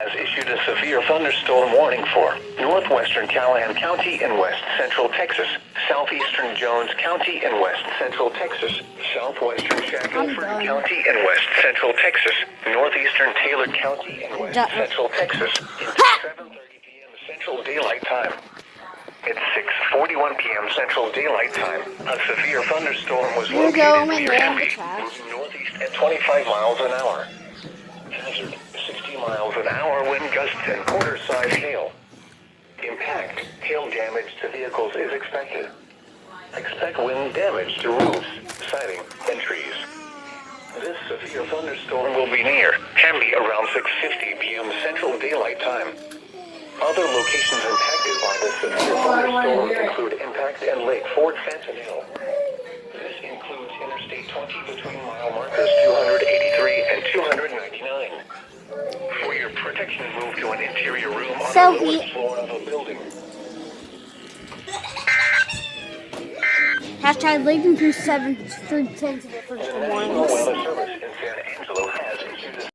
has issued a severe thunderstorm warning for northwestern Callahan County in west central Texas, southeastern Jones County in west central Texas, southwestern Shackelford County in west central Texas, northeastern Taylor County in west central Texas, into 7:30 p.m. Central Daylight Time. It's 6:41 p.m. Central Daylight Time. A severe thunderstorm was located near Henry, moving northeast at 25 miles an hour. Hazard, 60 miles an hour wind gusts and quarter-size hail. Impact, hail damage to vehicles is expected. Expect wind damage to roofs, siding, and trees. This severe thunderstorm will be near Hamby around 6:50 p.m. Central Daylight Time. Other locations impacted by this severe thunderstorm include impact and Lake Fort Fantanil. This includes Interstate 20 between mile markers 283 and 299. For your protection, move to an interior room on the lowest floor of a building. Hashtag leading through 7 through 10 to the first The National warnings. Weather Service in San Angelo has issued a